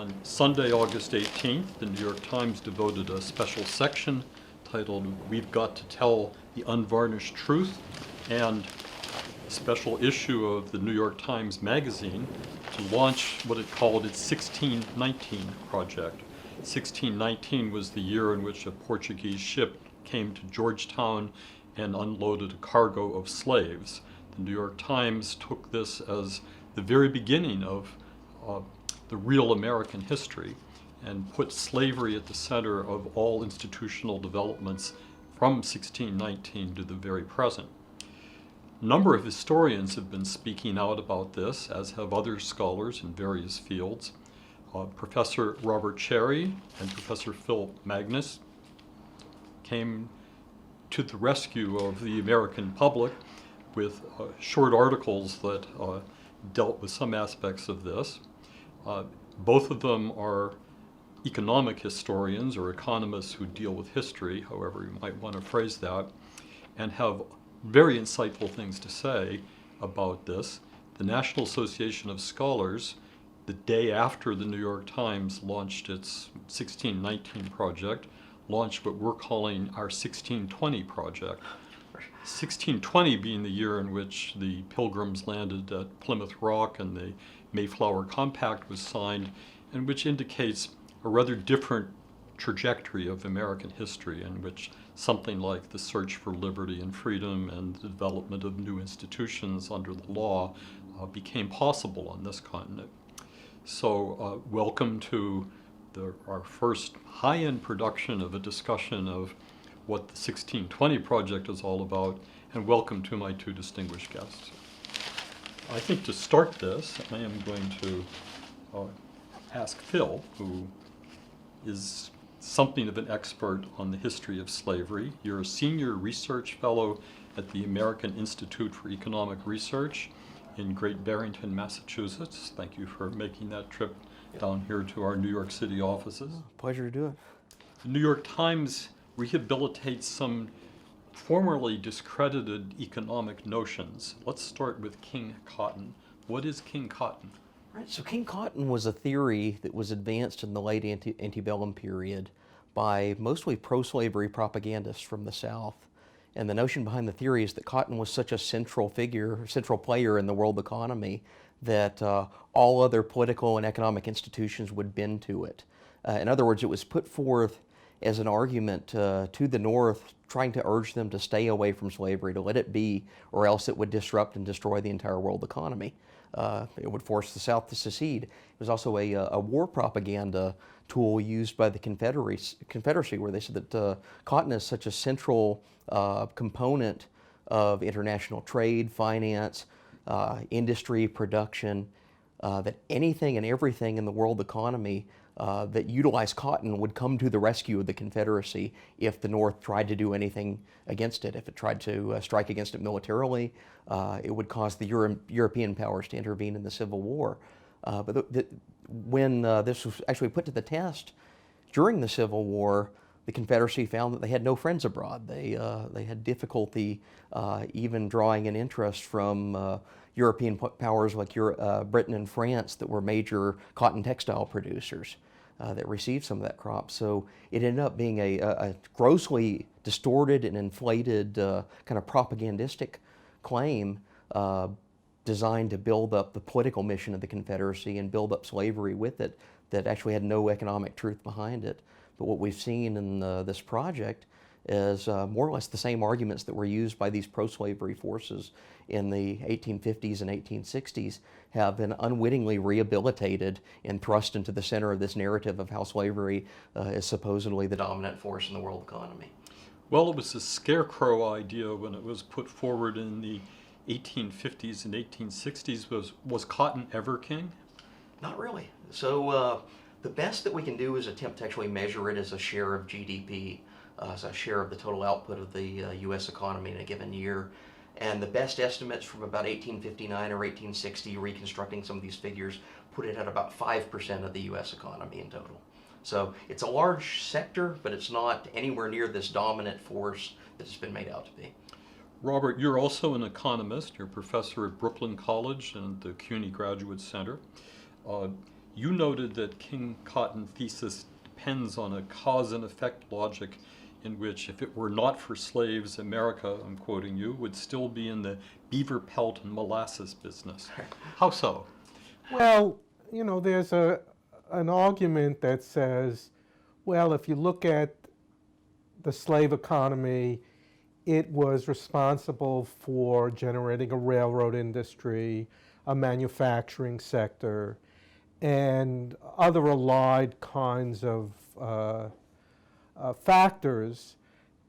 On Sunday, August 18th, the New York Times devoted a special section titled "We've Got to Tell the Unvarnished Truth," and a special issue of the New York Times Magazine to launch what it called its 1619 project. 1619 was the year in which a Portuguese ship came to Georgetown and unloaded a cargo of slaves. The New York Times took this as the very beginning of the real American history and put slavery at the center of all institutional developments from 1619 to the very present. A number of historians have been speaking out about this, as have other scholars in various fields. Professor Robert Cherry and Professor Phil Magness came to the rescue of the American public with short articles that dealt with some aspects of this. Both of them are economic historians or economists who deal with history, however you might want to phrase that, and have very insightful things to say about this. The National Association of Scholars, the day after the New York Times launched its 1619 project, launched what we're calling our 1620 project. 1620 being the year in which the Pilgrims landed at Plymouth Rock and the Mayflower Compact was signed, and which indicates a rather different trajectory of American history, in which something like the search for liberty and freedom and the development of new institutions under the law became possible on this continent. So welcome to our first high-end production of a discussion of what the 1620 project is all about, and welcome to my two distinguished guests. I think to start this, I am going to ask Phil, who is something of an expert on the history of slavery. You're a senior research fellow at the American Institute for Economic Research in Great Barrington, Massachusetts. Thank you for making that trip down here to our New York City offices. Pleasure to do it. The New York Times rehabilitates some formerly discredited economic notions. Let's start with King Cotton. What is King Cotton? Right, so King Cotton was a theory that was advanced in the late antebellum period by mostly pro-slavery propagandists from the South. And the notion behind the theory is that cotton was such a central player in the world economy that all other political and economic institutions would bend to it. In other words, it was put forth as an argument to the North, trying to urge them to stay away from slavery, to let it be, or else it would disrupt and destroy the entire world economy. It would force the South to secede. It was also a war propaganda tool used by the Confederacy, where they said that cotton is such a central component of international trade, finance, industry, production, that anything and everything in the world economy that utilized cotton would come to the rescue of the Confederacy if the North tried to do anything against it. If it tried to strike against it militarily, it would cause the European powers to intervene in the Civil War. But when this was actually put to the test during the Civil War, the Confederacy found that they had no friends abroad. They had difficulty even drawing an interest from European powers like Britain and France that were major cotton textile producers that received some of that crop. So it ended up being a grossly distorted and inflated kind of propagandistic claim designed to build up the political mission of the Confederacy and build up slavery with it that actually had no economic truth behind it. But what we've seen in this project is more or less the same arguments that were used by these pro-slavery forces in the 1850s and 1860s have been unwittingly rehabilitated and thrust into the center of this narrative of how slavery is supposedly the dominant force in the world economy. Well, it was a scarecrow idea when it was put forward in the 1850s and 1860s. Was cotton ever king? Not really. So the best that we can do is attempt to actually measure it as a share of GDP, as a share of the total output of the U.S. economy in a given year. And the best estimates from about 1859 or 1860, reconstructing some of these figures, put it at about 5% of the U.S. economy in total. So it's a large sector, but it's not anywhere near this dominant force that it's been made out to be. Robert, you're also an economist. You're a professor at Brooklyn College and the CUNY Graduate Center. You noted that King Cotton thesis depends on a cause and effect logic in which if it were not for slaves, America, I'm quoting you, would still be in the beaver pelt and molasses business. How so? Well, there's an argument that says, well, if you look at the slave economy, it was responsible for generating a railroad industry, a manufacturing sector, and other allied kinds of factors.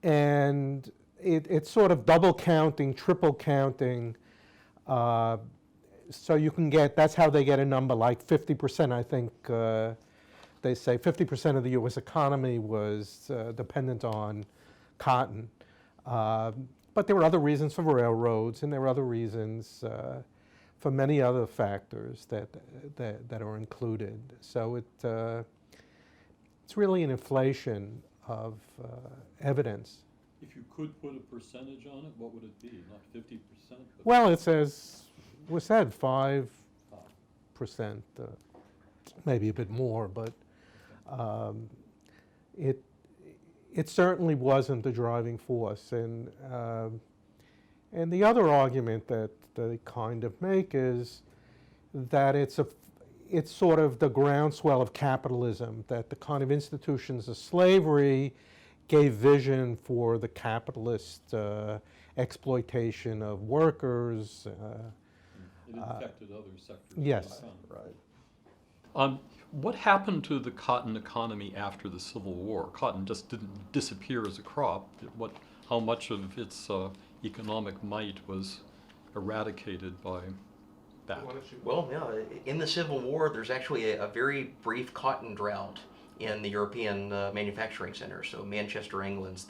And it's sort of double counting, triple counting. So you can that's how they get a number like 50%, I think. They say 50% of the U.S. economy was dependent on cotton. But there were other reasons for railroads, and there were other reasons for many other factors that are included. So it's really an inflation of evidence. If you could put a percentage on it, what would it be? Not 50%? Well, it says, was said 5%, maybe a bit more, but it certainly wasn't the driving force. And the other argument that they kind of make is that it's sort of the groundswell of capitalism, that the kind of institutions of slavery gave vision for the capitalist exploitation of workers. It affected other sectors. Yes. Right. What happened to the cotton economy after the Civil War? Cotton just didn't disappear as a crop. How much of its economic might was eradicated by that? Well, yeah, in the Civil War, there's actually a very brief cotton drought in the European manufacturing centers. So Manchester, England's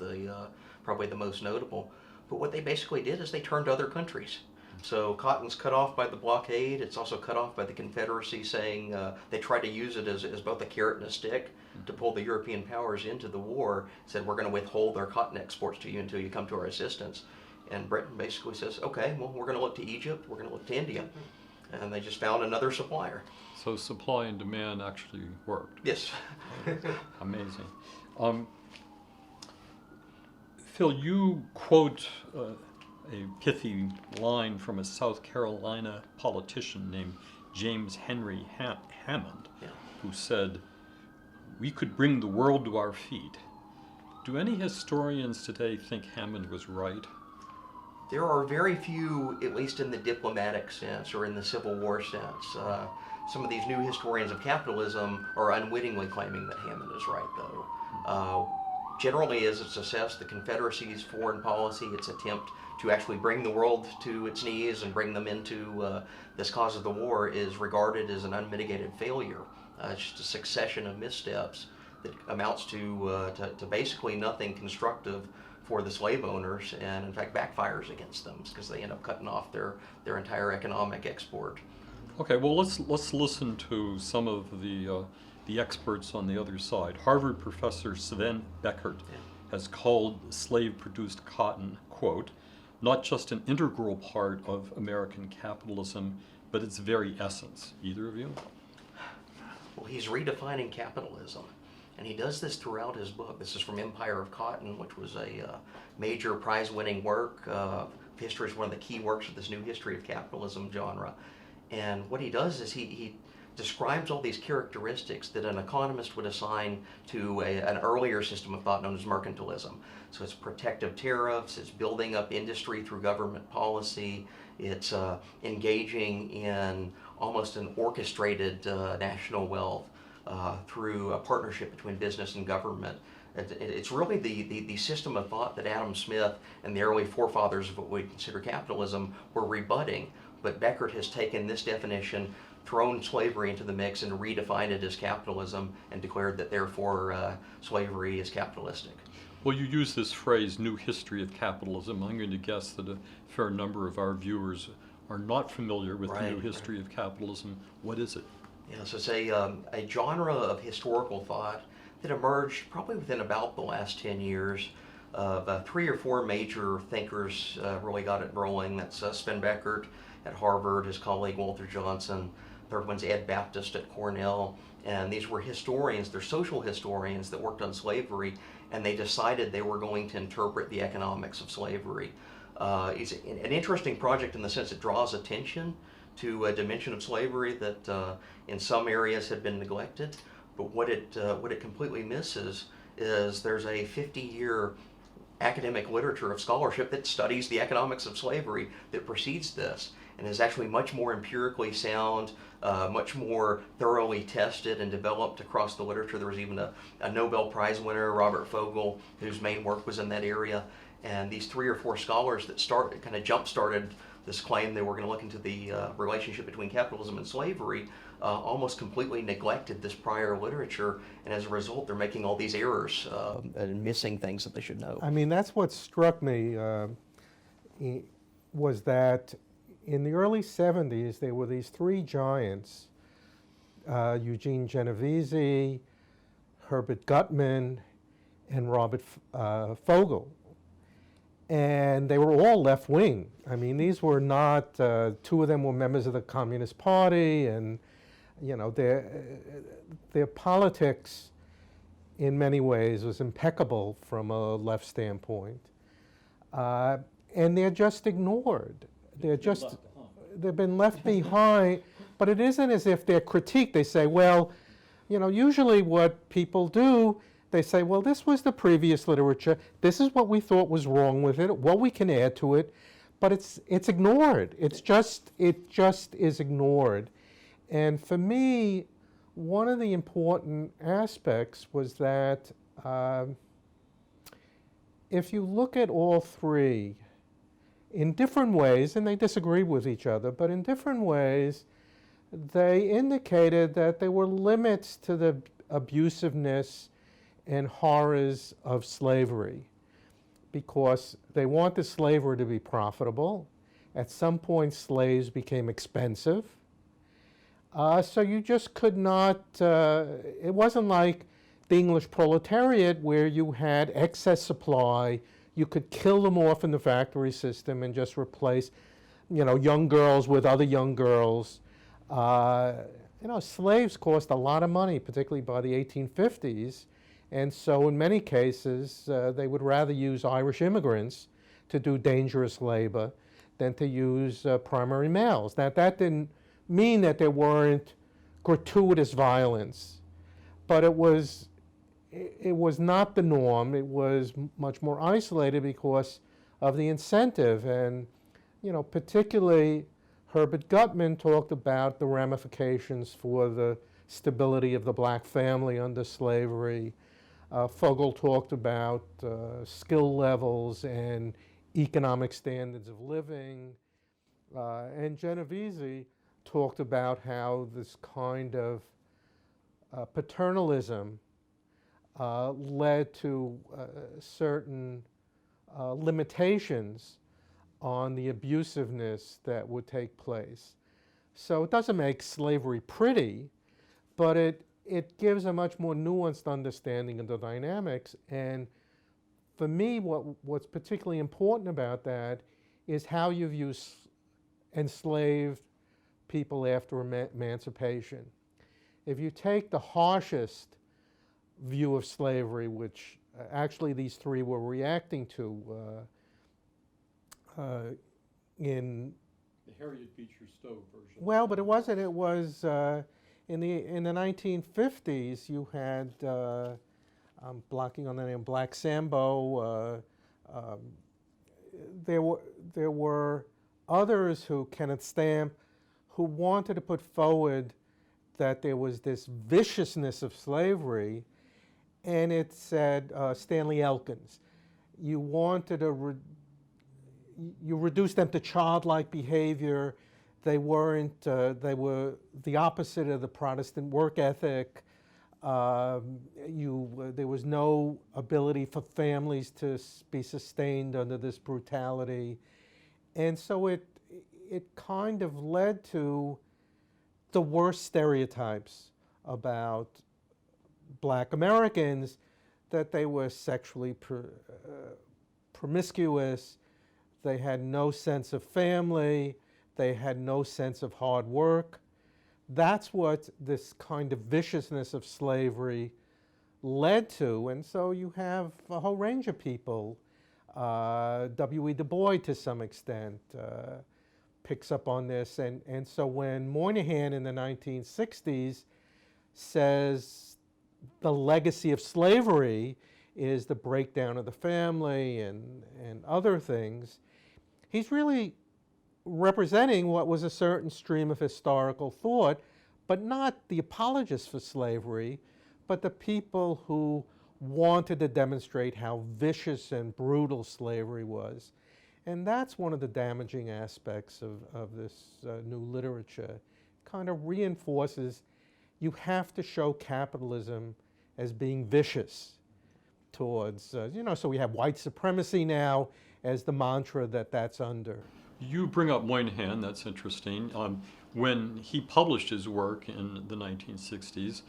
probably the most notable. But what they basically did is they turned to other countries. So cotton's cut off by the blockade. It's also cut off by the Confederacy, saying they tried to use it as both a carrot and a stick to pull the European powers into the war. Said, we're going to withhold our cotton exports to you until you come to our assistance. And Britain basically says, okay, well, we're going to look to Egypt, we're going to look to India. And they just found another supplier. So supply and demand actually worked. Yes. Amazing. Phil, you quote a pithy line from a South Carolina politician named James Henry Hammond, who said, "We could bring the world to our feet." Do any historians today think Hammond was right? There are very few, at least in the diplomatic sense or in the Civil War sense. Some of these new historians of capitalism are unwittingly claiming that Hammond is right, though. Generally, as it's assessed, the Confederacy's foreign policy, its attempt to actually bring the world to its knees and bring them into this cause of the war, is regarded as an unmitigated failure. It's just a succession of missteps that amounts to basically nothing constructive for the slave owners, and in fact backfires against them because they end up cutting off their entire economic export. Okay, well let's listen to some of the experts on the other side. Harvard professor Sven Beckert has called slave-produced cotton, quote, not just an integral part of American capitalism, but its very essence. Either of you? Well, he's redefining capitalism, and he does this throughout his book. This is from Empire of Cotton, which was a major prize-winning work. History is one of the key works of this new history of capitalism genre. And what he does is he describes all these characteristics that an economist would assign to an earlier system of thought known as mercantilism. So it's protective tariffs, it's building up industry through government policy, it's engaging in almost an orchestrated national wealth through a partnership between business and government. It's really the system of thought that Adam Smith and the early forefathers of what we consider capitalism were rebutting. But Beckert has taken this definition, thrown slavery into the mix, and redefined it as capitalism, and declared that therefore slavery is capitalistic. Well, you use this phrase, new history of capitalism. I'm going to guess that a fair number of our viewers are not familiar with the new history of capitalism. What is it? Yeah, so it's a genre of historical thought that emerged probably within about the last 10 years. Of 3 or 4 major thinkers really got it rolling. That's Sven Beckert at Harvard, his colleague Walter Johnson, third one's Ed Baptist at Cornell, and these were historians, they're social historians that worked on slavery, and they decided they were going to interpret the economics of slavery. It's an interesting project in the sense it draws attention to a dimension of slavery that in some areas had been neglected, but what it completely misses is there's a 50-year academic literature of scholarship that studies the economics of slavery that precedes this and is actually much more empirically sound, much more thoroughly tested and developed across the literature. There was even a Nobel Prize winner, Robert Fogel, whose main work was in that area. And these 3 or 4 scholars that kind of jump-started this claim they were going to look into the relationship between capitalism and slavery, almost completely neglected this prior literature, and as a result they're making all these errors and missing things that they should know. I mean, that's what struck me, was that in the early 70s there were these 3 giants, Eugene Genovese, Herbert Gutman, and Robert Fogel. And they were all left-wing. I mean, these were not, 2 of them were members of the Communist Party, and you know, their politics in many ways was impeccable from a left standpoint. And they're just ignored. They've been left behind, but it isn't as if they're critiqued. They say, well, you know, usually what people do, they say, well, this was the previous literature. This is what we thought was wrong with it, what we can add to it, but it's ignored. It just is ignored. And for me, one of the important aspects was that if you look at all 3 in different ways, and they disagree with each other, but in different ways, they indicated that there were limits to the abusiveness and horrors of slavery, because they wanted slavery to be profitable. At some point, slaves became expensive. So you just could not, it wasn't like the English proletariat where you had excess supply. You could kill them off in the factory system and just replace, you know, young girls with other young girls. You know, slaves cost a lot of money, particularly by the 1850s. And so in many cases, they would rather use Irish immigrants to do dangerous labor than to use primary males. Now, that didn't mean that there weren't gratuitous violence, but it was not the norm. It was much more isolated because of the incentive. And, you know, particularly Herbert Gutman talked about the ramifications for the stability of the black family under slavery. Fogel talked about skill levels and economic standards of living. And Genovese talked about how this kind of paternalism led to certain limitations on the abusiveness that would take place. So it doesn't make slavery pretty, but it gives a much more nuanced understanding of the dynamics. And for me, what's particularly important about that is how you've used enslaved people after emancipation. If you take the harshest view of slavery, which actually these 3 were reacting to in The Harriet Beecher Stowe version. well, but it wasn't. It was in the 1950s. You had I'm blocking on the name, Black Sambo. There were others who, Kenneth Stamp, who wanted to put forward that there was this viciousness of slavery, and it said Stanley Elkins, you wanted to you reduced them to childlike behavior. They weren't. They were the opposite of the Protestant work ethic. There was no ability for families to be sustained under this brutality, and so it kind of led to the worst stereotypes about Black Americans, that they were sexually promiscuous, they had no sense of family, they had no sense of hard work, that's what this kind of viciousness of slavery led to. And so you have a whole range of people. W.E. Du Bois, to some extent, picks up on this. And so when Moynihan in the 1960s says the legacy of slavery is the breakdown of the family and other things, he's really representing what was a certain stream of historical thought, but not the apologists for slavery, but the people who wanted to demonstrate how vicious and brutal slavery was. And that's one of the damaging aspects of this new literature. Kind of reinforces you have to show capitalism as being vicious towards, so we have white supremacy now as the mantra that's under. You bring up Moynihan, that's interesting. When he published his work in the 1960s,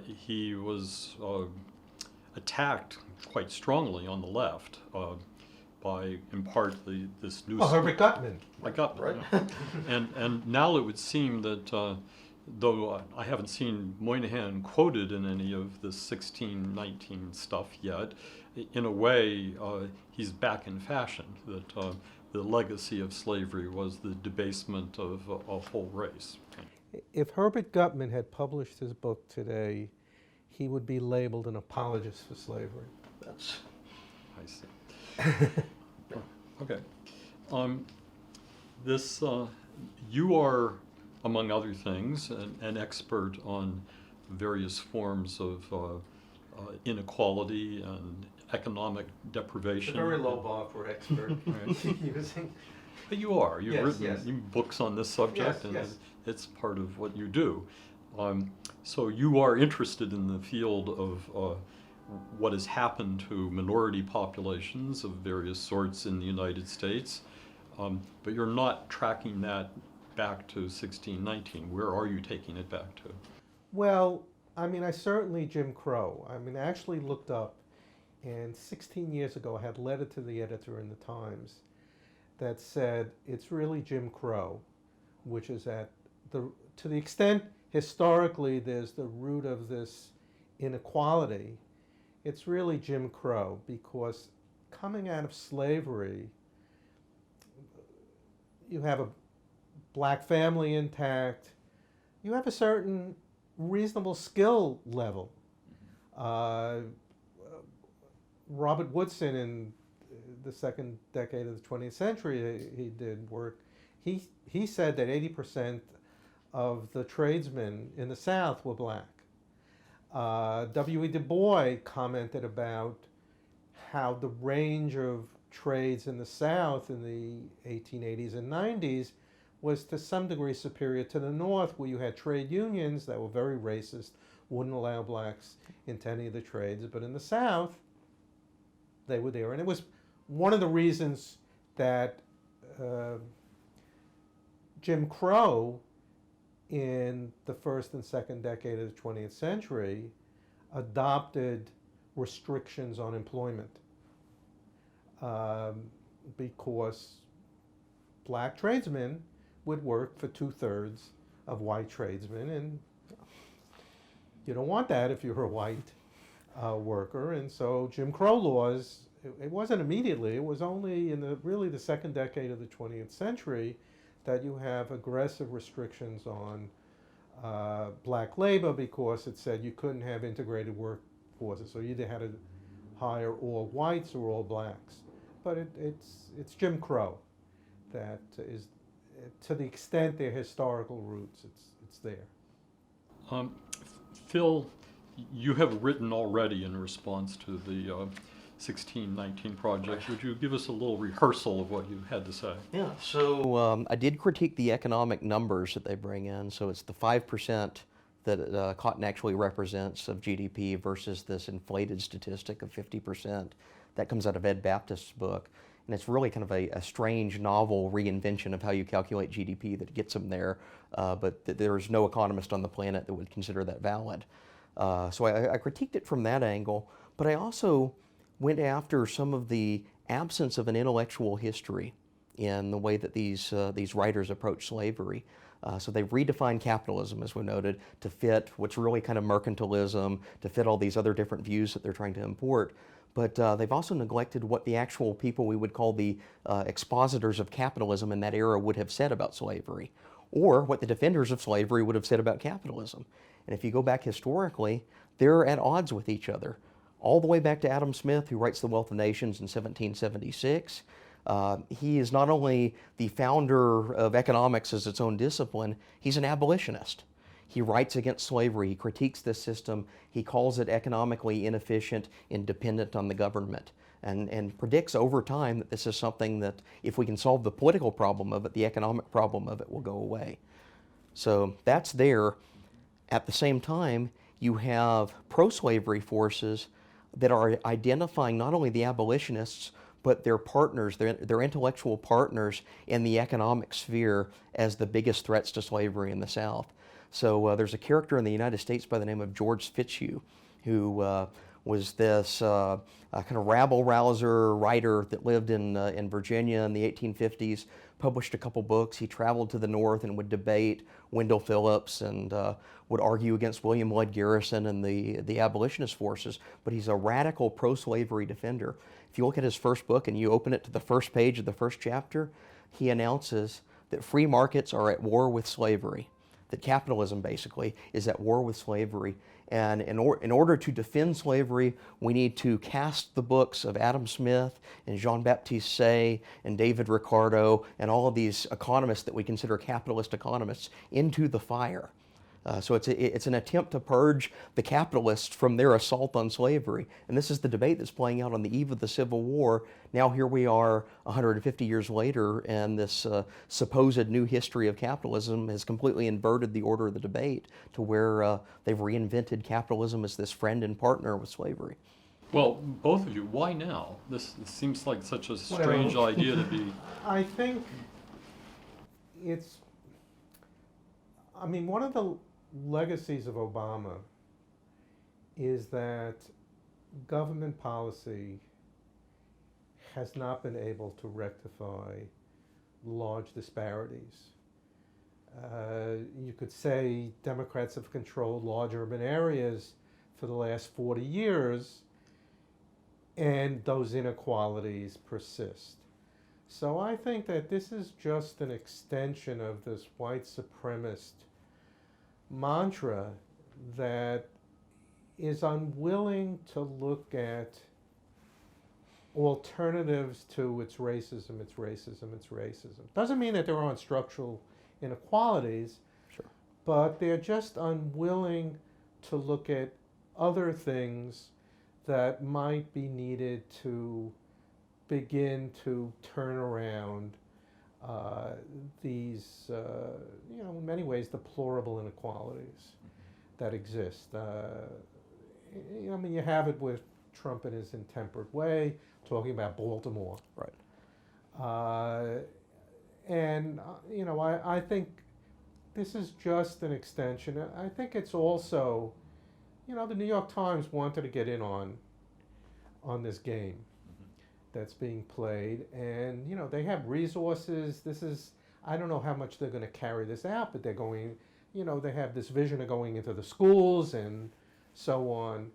he was attacked quite strongly on the left by, in part, this new... Oh, Herbert Gutman. By Gutman, right. And now it would seem that, though I haven't seen Moynihan quoted in any of the 1619 stuff yet, in a way, he's back in fashion, that the legacy of slavery was the debasement of a whole race. If Herbert Gutman had published his book today, he would be labeled an apologist for slavery. That's I see. Okay. You are, among other things, an expert on various forms of inequality and economic deprivation. A very low bar for expert. Using. But you are. You've Yes, written yes. books on this subject, Yes, and yes. it's part of what you do. So you are interested in the field of what has happened to minority populations of various sorts in the United States, but you're not tracking that back to 1619. Where are you taking it back to? Well, I certainly Jim Crow. I actually looked up, and 16 years ago I had a letter to the editor in the Times that said it's really Jim Crow, which is to the extent historically there's the root of this inequality, it's really Jim Crow, because coming out of slavery, you have a black family intact, you have a certain reasonable skill level. Robert Woodson, in the second decade of the 20th century, he did work. He said that 80% of the tradesmen in the South were black. W.E. Du Bois commented about how the range of trades in the South in the 1880s and 90s was to some degree superior to the North, where you had trade unions that were very racist, wouldn't allow blacks into any of the trades. But in the South, they were there. And it was one of the reasons that Jim Crow, in the first and second decade of the 20th century, adopted restrictions on employment because black tradesmen would work for 2/3 of white tradesmen, and you don't want that if you're a white worker. And so Jim Crow laws, it wasn't immediately, it was only in the second decade of the 20th century that you have aggressive restrictions on black labor, because it said you couldn't have integrated workforces. So you either had to hire all whites or all blacks. But it's Jim Crow that is, to the extent their historical roots, it's there. Phil, you have written already in response to the 1619 project. Would you give us a little rehearsal of what you had to say? Yeah, so I did critique the economic numbers that they bring in. So it's the 5% that cotton actually represents of GDP versus this inflated statistic of 50%. That comes out of Ed Baptist's book. And it's really kind of a strange, novel reinvention of how you calculate GDP that gets them there, but there's no economist on the planet that would consider that valid. So I critiqued it from that angle, but I also went after some of the absence of an intellectual history in the way that these writers approach slavery. So they've redefined capitalism, as we noted, to fit what's really kind of mercantilism, to fit all these other different views that they're trying to import. But they've also neglected what the actual people we would call the expositors of capitalism in that era would have said about slavery, or what the defenders of slavery would have said about capitalism. And if you go back historically, they're at odds with each other. All the way back to Adam Smith, who writes The Wealth of Nations in 1776. He is not only the founder of economics as its own discipline, he's an abolitionist. He writes against slavery, he critiques this system, he calls it economically inefficient and dependent on the government, and predicts over time that this is something that, if we can solve the political problem of it, the economic problem of it will go away. So that's there. At the same time, you have pro-slavery forces that are identifying not only the abolitionists, but their partners, their intellectual partners in the economic sphere as the biggest threats to slavery in the South. So there's a character in the United States by the name of George Fitzhugh, who was this kind of rabble-rouser writer that lived in Virginia in the 1850s, published a couple books. He traveled to the North and would debate Wendell Phillips and would argue against William Lloyd Garrison and the abolitionist forces, but he's a radical pro-slavery defender. If you look at his first book and you open it to the first page of the first chapter, he announces that free markets are at war with slavery, that capitalism basically is at war with slavery. And in order to defend slavery, we need to cast the books of Adam Smith and Jean-Baptiste Say and David Ricardo and all of these economists that we consider capitalist economists into the fire. So it's an attempt to purge the capitalists from their assault on slavery. And this is the debate that's playing out on the eve of the Civil War. Now here we are 150 years later, and this supposed new history of capitalism has completely inverted the order of the debate to where they've reinvented capitalism as this friend and partner with slavery. Well, both of you, why now? This seems like such a strange idea to be. I think one of the legacies of Obama is that government policy has not been able to rectify large disparities. You could say Democrats have controlled large urban areas for the last 40 years, and those inequalities persist. So I think that this is just an extension of this white supremacist mantra that is unwilling to look at alternatives to its racism. Doesn't mean that there aren't structural inequalities, Sure. but they're just unwilling to look at other things that might be needed to begin to turn around these, in many ways, deplorable inequalities that exist. You have it with Trump in his intemperate way, talking about Baltimore. Right. I think this is just an extension. I think it's also, the New York Times wanted to get in on this game that's being played, and they have resources. I don't know how much they're going to carry this out, but they're going, they have this vision of going into the schools and so on.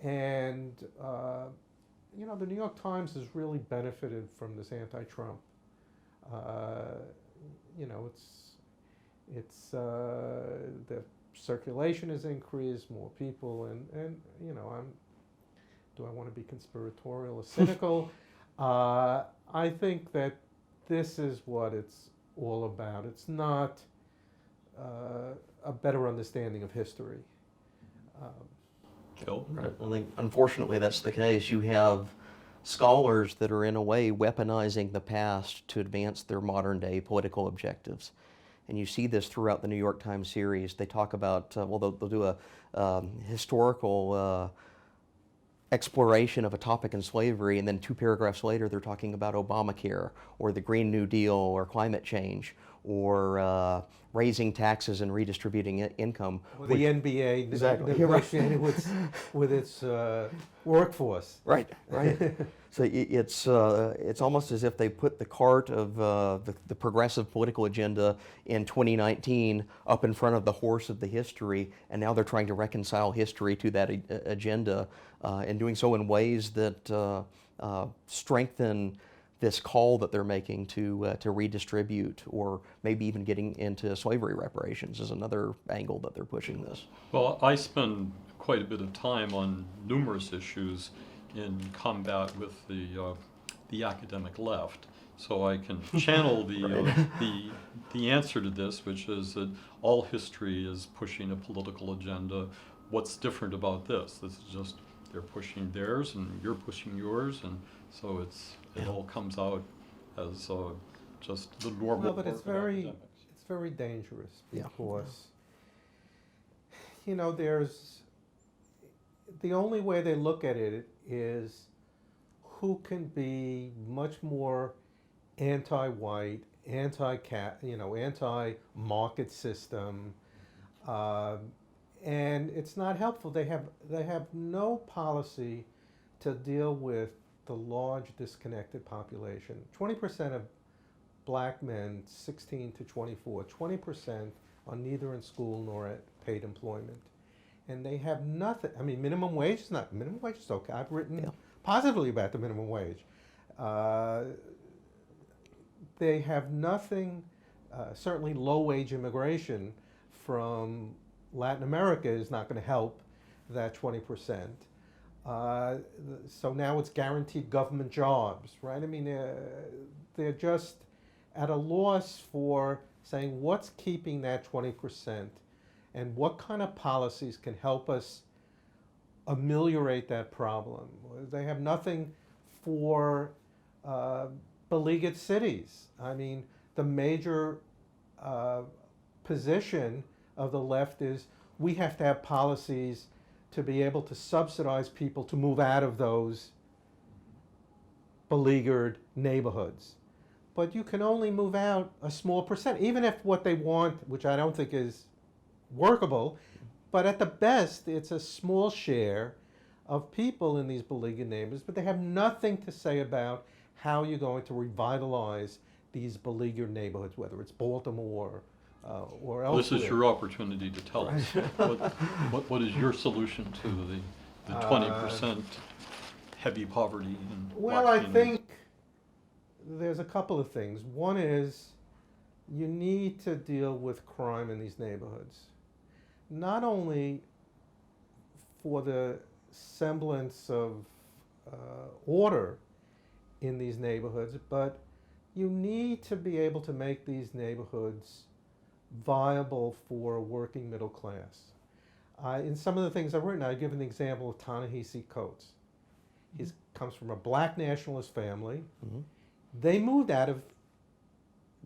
And the New York Times has really benefited from this anti-Trump. The circulation has increased, more people, and do I want to be conspiratorial or cynical? I think that this is what it's all about. It's not a better understanding of history. Phil? Right. I think, unfortunately, that's the case. You have scholars that are, in a way, weaponizing the past to advance their modern-day political objectives. And you see this throughout the New York Times series. They talk about, they'll do a historical exploration of a topic in slavery, and then 2 paragraphs later they're talking about Obamacare or the Green New Deal or climate change or raising taxes and redistributing income. Or the NBA Exactly. negotiating with its workforce. Right, right. So it's almost as if they put the cart of the progressive political agenda in 2019 up in front of the horse of the history, and now they're trying to reconcile history to that agenda, and doing so in ways that strengthen this call that they're making to redistribute, or maybe even getting into slavery reparations is another angle that they're pushing this. Well, I spend quite a bit of time on numerous issues in combat with the academic left, so I can channel the answer to this, which is that all history is pushing a political agenda. What's different about this? This is just they're pushing theirs and you're pushing yours, and so it all comes out as just the normal. Well, but it's work of academics. very dangerous Yeah. because, you know, there's the only way they look at it is who can be much more anti-white, anti-market system, and it's not helpful. They have no policy to deal with the large disconnected population. 20% of black men 16 to 24, 20% are neither in school nor at paid employment. And they have nothing. I mean, minimum wage is okay. I've written positively about the minimum wage. They have nothing, certainly low-wage immigration from Latin America is not going to help that 20%. So now it's guaranteed government jobs, right? I mean, they're just at a loss for saying what's keeping that 20% and what kind of policies can help us ameliorate that problem. They have nothing for beleaguered cities. I mean, the major position of the left is we have to have policies to be able to subsidize people to move out of those beleaguered neighborhoods. But you can only move out a small percent, even if what they want, which I don't think is workable, but at the best, it's a small share of people in these beleaguered neighborhoods, but they have nothing to say about how you're going to revitalize these beleaguered neighborhoods, whether it's Baltimore or elsewhere. This is your opportunity to tell us. What is your solution to the 20% heavy poverty in Well, black I communities? think there's a couple of things. One is you need to deal with crime in these neighborhoods. Not only for the semblance of order in these neighborhoods, but you need to be able to make these neighborhoods viable for a working middle class. In some of the things I've written, I give an example of Ta-Nehisi Coates. He comes from a black nationalist family. Mm-hmm. They moved out of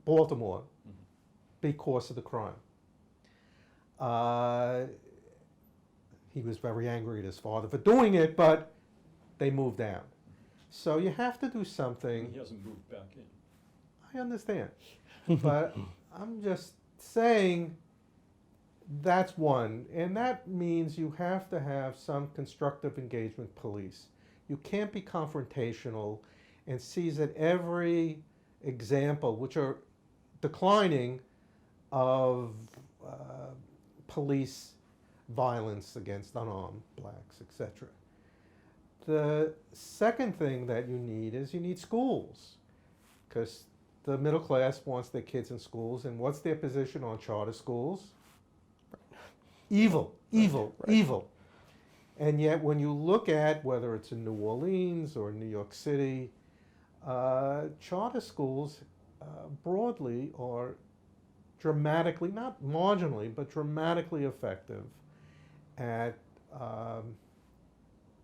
Baltimore because of the crime. He was very angry at his father for doing it, but they moved out. So you have to do something. He hasn't moved back in. I understand. But I'm just saying that's one. And that means you have to have some constructive engagement police. You can't be confrontational and seize at every example, which are declining, of police violence against unarmed blacks, etc. The second thing that you need schools, because the middle class wants their kids in schools, and what's their position on charter schools? Evil, evil, Right. evil. And yet when you look at whether it's in New Orleans or New York City, charter schools broadly are dramatically, not marginally, but dramatically effective at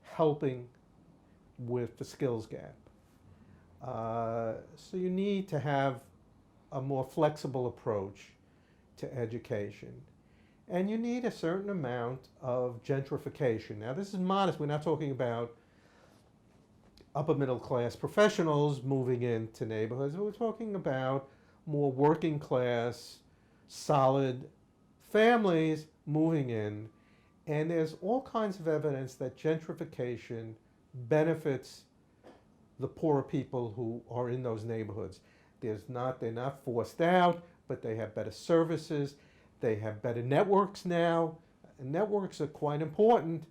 helping with the skills gap. So you need to have a more flexible approach to education. And you need a certain amount of gentrification. Now this is modest, we're not talking about upper middle class professionals moving into neighborhoods. We're talking about more working class, solid families moving in. And there's all kinds of evidence that gentrification benefits the poorer people who are in those neighborhoods. They're not forced out, but they have better services. They have better networks now. And networks are quite important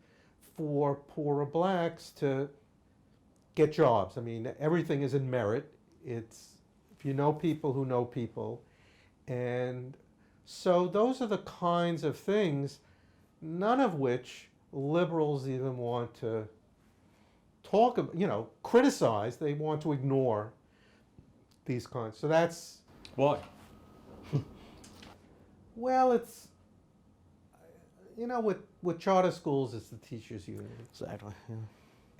for poorer blacks to get jobs. I mean, everything is in merit. It's if you know people who know people. And so those are the kinds of things, none of which liberals even want to talk about, criticize. They want to ignore these kinds. So that's, Why? well, it's, with charter schools, it's the teachers' union. Exactly. Yeah.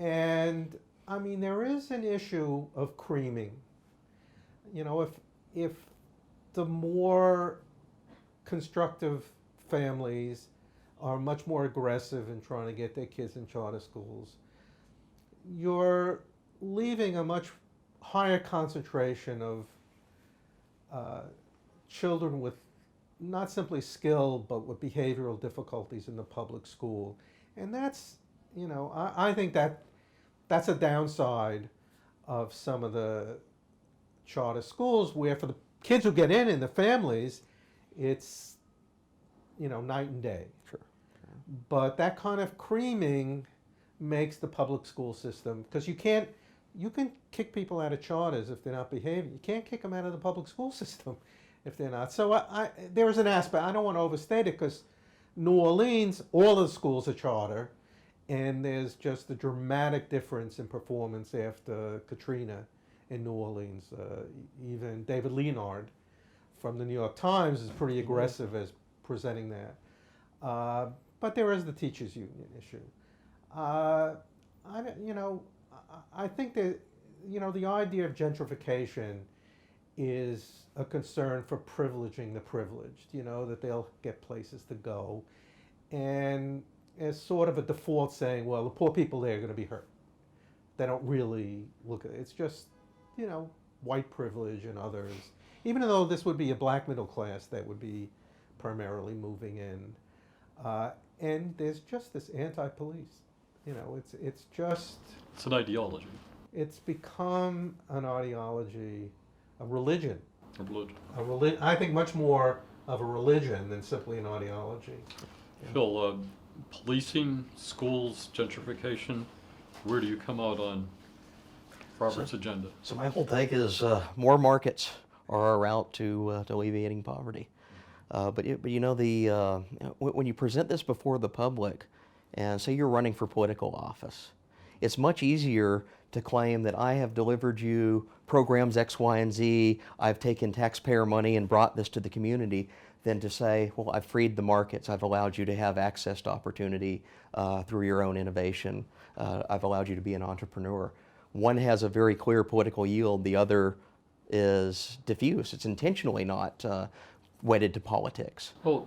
And I mean, there is an issue of creaming. If the more constructive families are much more aggressive in trying to get their kids in charter schools, you're leaving a much higher concentration of children with not simply skill, but with behavioral difficulties in the public school. And that's, I think that's a downside of some of the charter schools, where for the kids who get in the families, it's, night and day. Sure. But that kind of creaming makes the public school system, because you can kick people out of charters if they're not behaving. You can't kick them out of the public school system if they're not. So there is an aspect, I don't want to overstate it, because New Orleans, all the schools are charter, and there's just a dramatic difference in performance after Katrina in New Orleans. Even David Leonard from the New York Times is pretty aggressive as presenting that. But there is the teachers' union issue. I think that, the idea of gentrification is a concern for privileging the privileged, that they'll get places to go. And as sort of a default saying, well, the poor people there are going to be hurt. They don't really look at it. It's just, white privilege and others. Even though this would be a black middle class that would be primarily moving in. And there's just this anti-police. It's just... It's an ideology. It's become an ideology, a religion. A religion. I think much more of a religion than simply an ideology. Phil, policing, schools, gentrification, where do you come out on Robert's agenda? So my whole take is more markets are our route to alleviating poverty. But when you present this before the public, and say you're running for political office, it's much easier to claim that I have delivered you programs X, Y, and Z, I've taken taxpayer money and brought this to the community, than to say, well, I've freed the markets, I've allowed you to have access to opportunity through your own innovation, I've allowed you to be an entrepreneur. One has a very clear political yield, the other is diffuse. It's intentionally not wedded to politics. Well,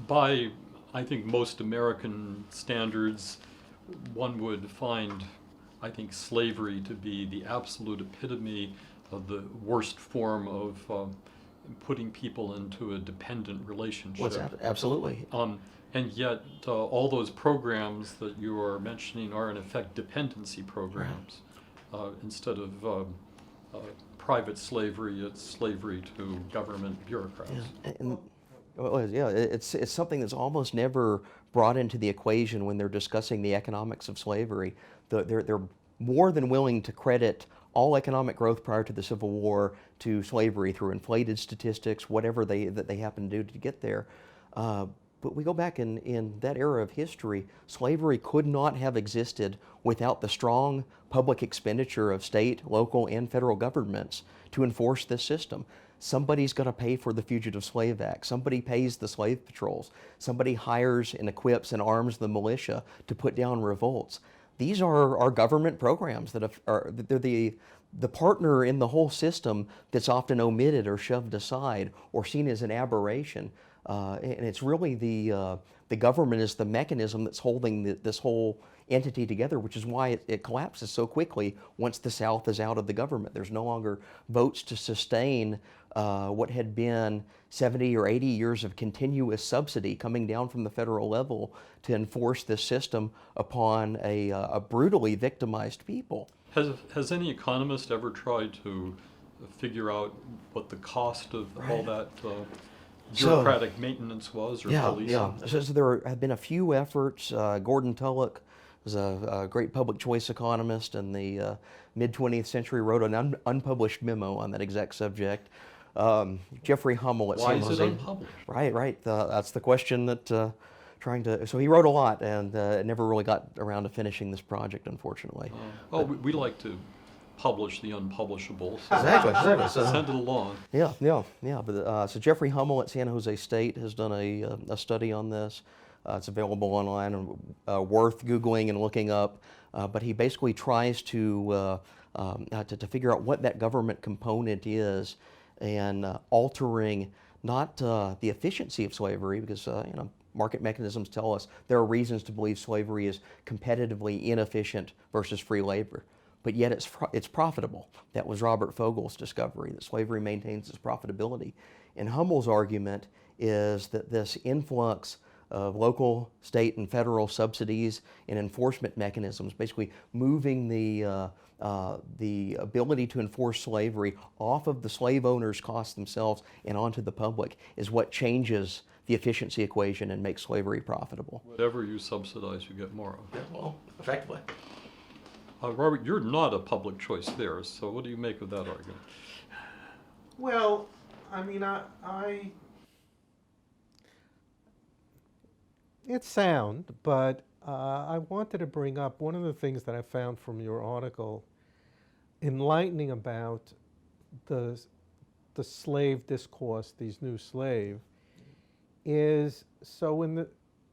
by, I think, most American standards, one would find, I think, slavery to be the absolute epitome of the worst form of putting people into a dependent relationship. Well, absolutely. And yet, all those programs that you are mentioning are in effect dependency programs. Instead of private slavery, it's slavery to government bureaucrats. It's something that's almost never brought into the equation when they're discussing the economics of slavery. They're more than willing to credit all economic growth prior to the Civil War to slavery through inflated statistics, whatever they happen to do to get there. But we go back in that era of history, slavery could not have existed without the strong public expenditure of state, local, and federal governments to enforce this system. Somebody's got to pay for the Fugitive Slave Act. Somebody pays the slave patrols. Somebody hires and equips and arms the militia to put down revolts. These are our government programs they're the partner in the whole system that's often omitted or shoved aside or seen as an aberration. And it's really the government is the mechanism that's holding this whole entity together, which is why it collapses so quickly once the South is out of the government. There's no longer votes to sustain what had been 70 or 80 years of continuous subsidy coming down from the federal level to enforce this system upon a brutally victimized people. Has any economist ever tried to figure out what the cost of all that bureaucratic maintenance was, or policing? Yeah. So there have been a few efforts. Gordon Tullock was a great public choice economist in the mid-20th century, wrote an unpublished memo on that exact subject. Jeffrey Hummel at Why San is Jose. it unpublished? Right. That's the question that so he wrote a lot and never really got around to finishing this project, unfortunately. We like to publish the unpublishable. So Exactly. So, send it along. Yeah. But so Jeffrey Hummel at San Jose State has done a study on this. It's available online and worth Googling and looking up. But he basically tries to figure out what that government component is, and altering not the efficiency of slavery, because market mechanisms tell us there are reasons to believe slavery is competitively inefficient versus free labor. But yet it's profitable. That was Robert Fogel's discovery, that slavery maintains its profitability. And Hummel's argument is that this influx of local, state, and federal subsidies and enforcement mechanisms, basically moving the ability to enforce slavery off of the slave owners' costs themselves and onto the public, is what changes the efficiency equation and makes slavery profitable. Whatever you subsidize, you get more of. Well, effectively. Robert, you're not a public choice theorist, so what do you make of that argument? Well, I mean, it's sound, but I wanted to bring up one of the things that I found from your article, enlightening about the slave discourse, these new slave, is so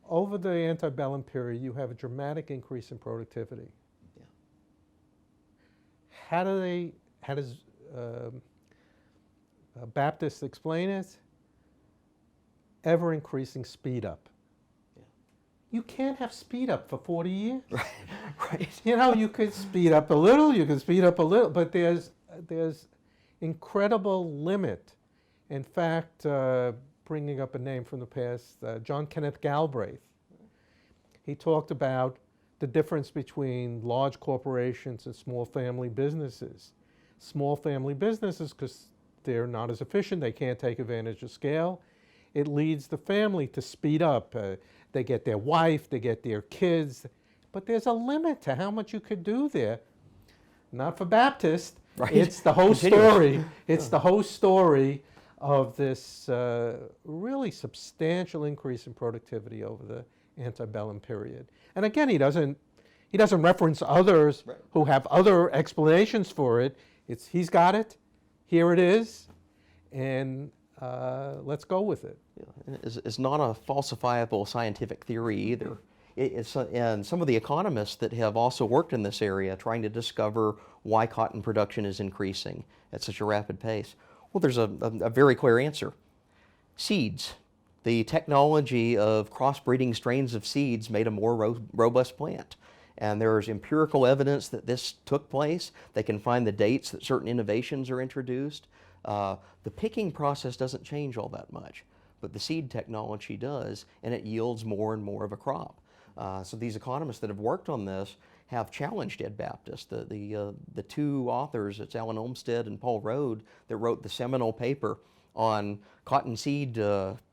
over the antebellum period, you have a dramatic increase in productivity. Yeah. How does Baptists explain it? Ever increasing speed up. You can't have speed up for 40 years. Right. You could speed up a little, you can speed up a little, but there's incredible limit. In fact, bringing up a name from the past, John Kenneth Galbraith, he talked about the difference between large corporations and small family businesses. Small family businesses, because they're not as efficient, they can't take advantage of scale, it leads the family to speed up. They get their wife, they get their kids, but there's a limit to how much you could do there. Not for Baptists. Right. It's the whole story. It's the whole story of this really substantial increase in productivity over the antebellum period. And again, he doesn't reference others who have other explanations for it. He's got it. Here it is, and let's go with it. Yeah. It's not a falsifiable scientific theory either. And some of the economists that have also worked in this area trying to discover why cotton production is increasing at such a rapid pace. Well, there's a very clear answer. Seeds. The technology of crossbreeding strains of seeds made a more robust plant. And there's empirical evidence that this took place. They can find the dates that certain innovations are introduced. The picking process doesn't change all that much, but the seed technology does, and it yields more and more of a crop. So these economists that have worked on this have challenged Ed Baptist. The two authors, it's Alan Olmsted and Paul Rode, that wrote the seminal paper on cotton seed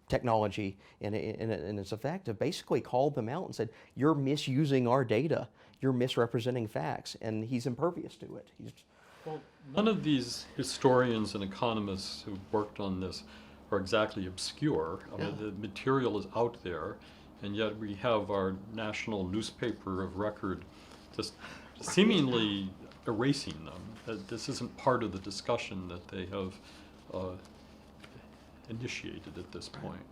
technology, and its effect, have basically called them out and said, you're misusing our data, you're misrepresenting facts, and he's impervious to it. Well, none of these historians and economists who worked on this are exactly obscure. I mean, the material is out there, and yet we have our national newspaper of record just seemingly erasing them. This isn't part of the discussion that they have initiated at this point.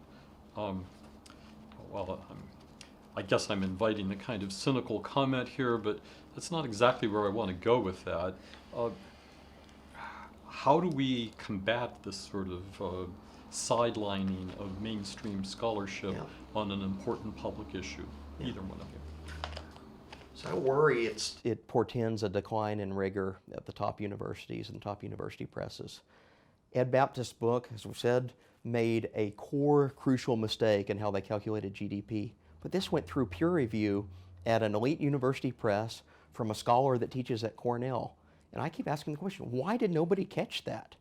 I guess I'm inviting a kind of cynical comment here, but that's not exactly where I want to go with that. How do we combat this sort of sidelining of mainstream scholarship on an important public issue? Either one of you. So I worry it portends a decline in rigor at the top universities and top university presses. Ed Baptist's book, as we said, made a core crucial mistake in how they calculated GDP. But this went through peer review at an elite university press from a scholar that teaches at Cornell. And I keep asking the question, why did nobody catch that?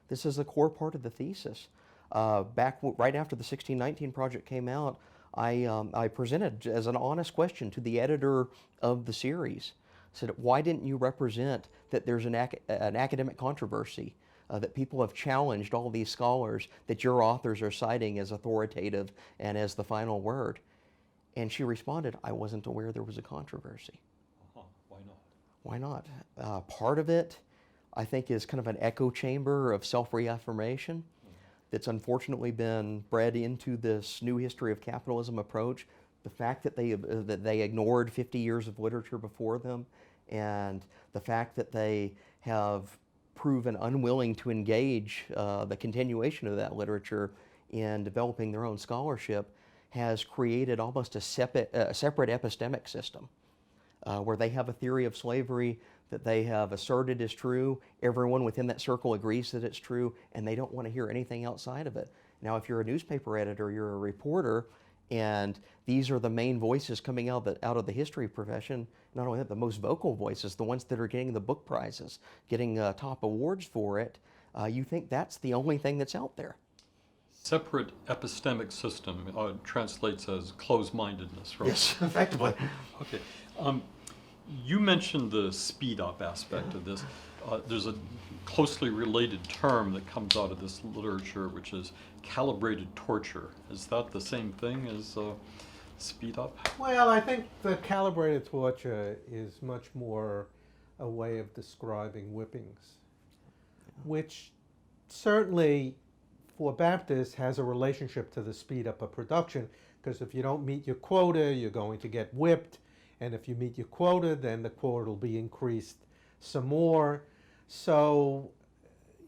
This is a core part of the thesis. Right after the 1619 project came out, I presented as an honest question to the editor of the series. I said, why didn't you represent that there's an academic controversy, that people have challenged all these scholars that your authors are citing as authoritative and as the final word? And she responded, I wasn't aware there was a controversy. Why not? Why not? Part of it, I think, is kind of an echo chamber of self-reaffirmation that's unfortunately been bred into this new history of capitalism approach. The fact that they ignored 50 years of literature before them, and the fact that they have proven unwilling to engage the continuation of that literature in developing their own scholarship, has created almost a separate epistemic system where they have a theory of slavery that they have asserted is true. Everyone within that circle agrees that it's true, and they don't want to hear anything outside of it. Now, if you're a newspaper editor, you're a reporter, and these are the main voices coming out of the history profession, not only that, the most vocal voices, the ones that are getting the book prizes, getting top awards for it, you think that's the only thing that's out there. Separate epistemic system translates as closed-mindedness, right? Yes, effectively. Okay. You mentioned the speed-up aspect of this. There's a closely related term that comes out of this literature, which is calibrated torture. Is that the same thing as speed-up? Well, I think the calibrated torture is much more a way of describing whippings, which certainly for Baptists has a relationship to the speed up of production, because if you don't meet your quota, you're going to get whipped. And if you meet your quota, then the quota will be increased some more. So,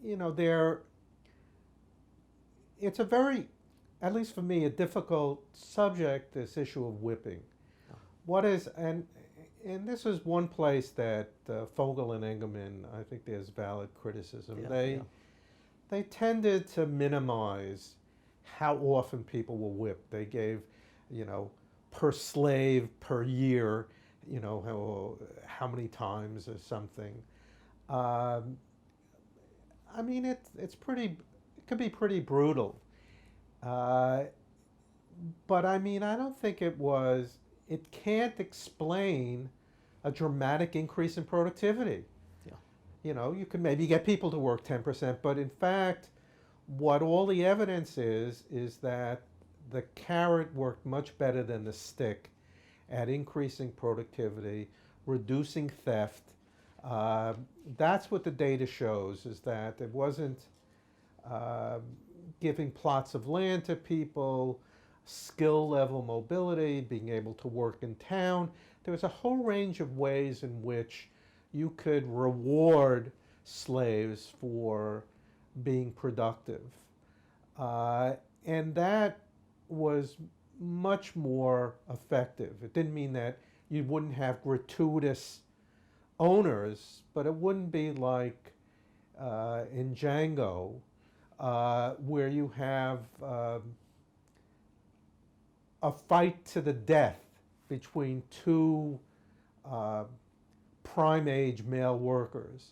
you know, it's a very, at least for me, a difficult subject, this issue of whipping. What is, and this is one place that Fogel and Engelman, I think there's valid criticism. They tended to minimize how often people were whipped. They gave, you know, per slave per year, you know, how many times or something. I mean, it can be pretty brutal. But I mean, I don't think it can't explain a dramatic increase in productivity. Yeah. You know, you can maybe get people to work 10%, but in fact, what all the evidence is that the carrot worked much better than the stick at increasing productivity, reducing theft. That's what the data shows, is that it wasn't giving plots of land to people, skill level mobility, being able to work in town. There was a whole range of ways in which you could reward slaves for being productive. And that was much more effective. It didn't mean that you wouldn't have gratuitous owners, but it wouldn't be like in Django, where you have a fight to the death between two prime age male workers.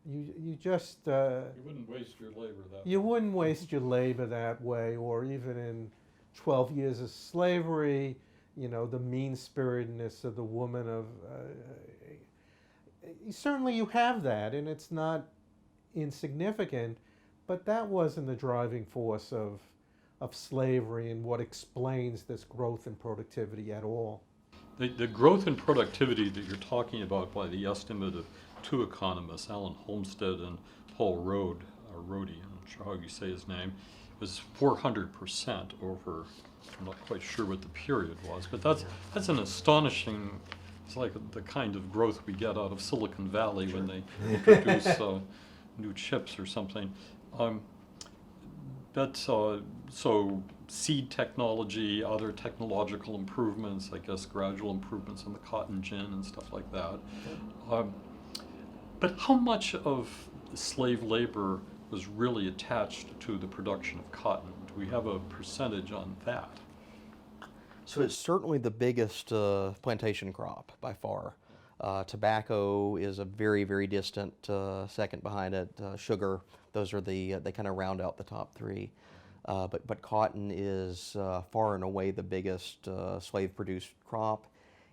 You just You wouldn't waste your labor that way. You wouldn't waste your labor that way, or even in 12 years of slavery, you know, the mean-spiritedness of the woman of, certainly you have that, and it's not insignificant, but that wasn't the driving force of slavery and what explains this growth in productivity at all. The growth in productivity that you're talking about by the estimate of two economists, Alan Homestead and Paul Rode, or Rode, I'm not sure how you say his name, was 400% over, I'm not quite sure what the period was, but that's an astonishing, it's like the kind of growth we get out of Silicon Valley when they introduce new chips or something. So seed technology, other technological improvements, I guess gradual improvements in the cotton gin and stuff like that. But how much of the slave labor was really attached to the production of cotton? Do we have a percentage on that? So it's certainly the biggest plantation crop by far. Tobacco is a very, very distant second behind it. Sugar, those are they kind of round out the top three. But cotton is far and away the biggest slave-produced crop.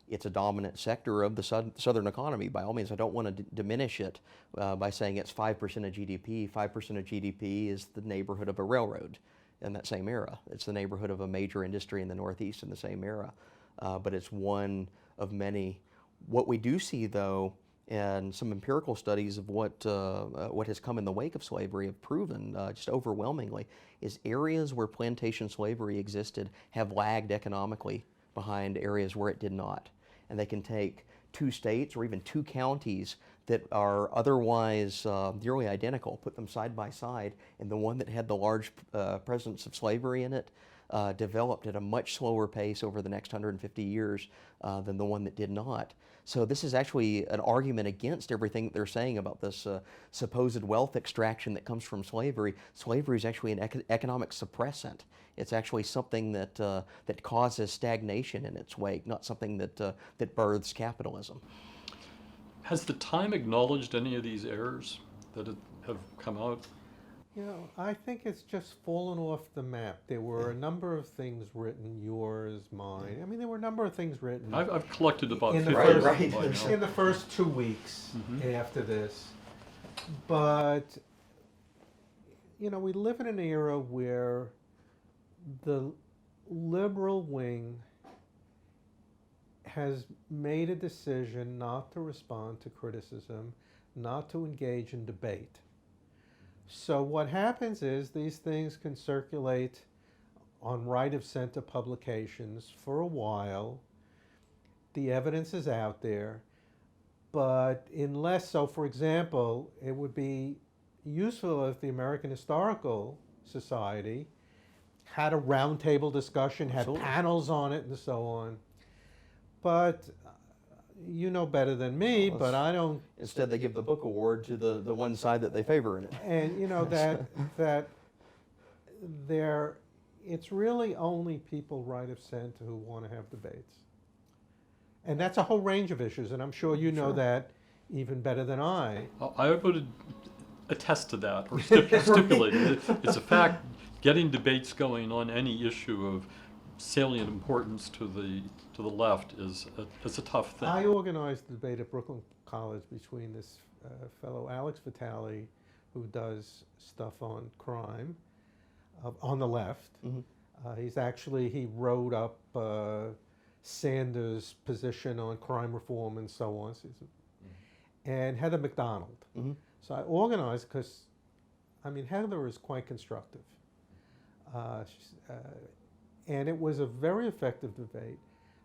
It's a dominant sector of the southern economy. By all means, I don't want to diminish it by saying it's 5% of GDP. 5% of GDP is the neighborhood of a railroad in that same era. It's the neighborhood of a major industry in the Northeast in the same era. But it's one of many. What we do see, though, and some empirical studies of what has come in the wake of slavery have proven just overwhelmingly, is areas where plantation slavery existed have lagged economically behind areas where it did not. And they can take two states or even two counties that are otherwise nearly identical, put them side by side, and the one that had the large presence of slavery in it developed at a much slower pace over the next 150 years than the one that did not. So this is actually an argument against everything that they're saying about this supposed wealth extraction that comes from slavery. Slavery is actually an economic suppressant. It's actually something that that causes stagnation in its wake, not something that births capitalism. Has the time acknowledged any of these errors that have come out? You know, I think it's just fallen off the map. There were a number of things written, yours, mine. I mean, there were a number of things written. I've collected about in 50 the of them first, by now. in the first 2 weeks after this. But, you know, we live in an era where the liberal wing has made a decision not to respond to criticism, not to engage in debate. So what happens is these things can circulate on right-of-center publications for a while. The evidence is out there, but unless, so for example, it would be useful if the American Historical Society had a roundtable discussion, had Absolutely. panels on it and so on. But you know better than me, Well, but I don't. Instead, they give the book award to the one side that they favor in it. And you know that there, it's really only people right of center who want to have debates, and that's a whole range of issues. And I'm sure you know that even better than I. I would attest to that, or stipulate it. It's a fact. Getting debates going on any issue of salient importance to the left is a tough thing. I organized a debate at Brooklyn College between this fellow Alex Vitale, who does stuff on crime, on the left. He wrote up Sanders' position on crime reform and so on. And Heather McDonald. So I organized because, I mean, Heather is quite constructive. And it was a very effective debate.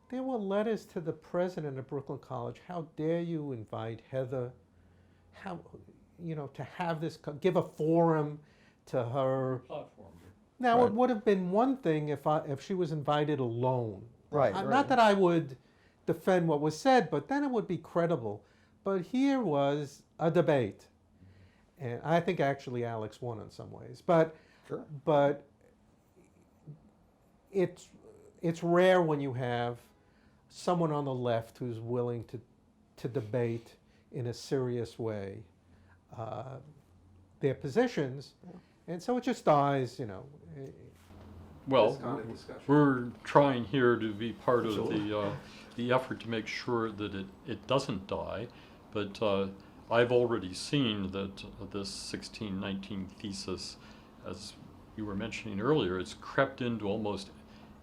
There were letters to the president of Brooklyn College. How dare you invite Heather? How, you know, to have this, give a forum to her. Platform. Now, Right. it would have been one thing if she was invited alone. Right, Not that I would defend what was said, but then it would be credible. But here was a debate. And I think actually Alex won in some ways. But Sure. but it's rare when you have someone on the left who's willing to debate in a serious way their positions, and so it just dies, you know. Well, this kind of discussion. we're trying here to be part of the effort to make sure that it doesn't die, but I've already seen that this 1619 thesis, as you were mentioning earlier, it's crept into almost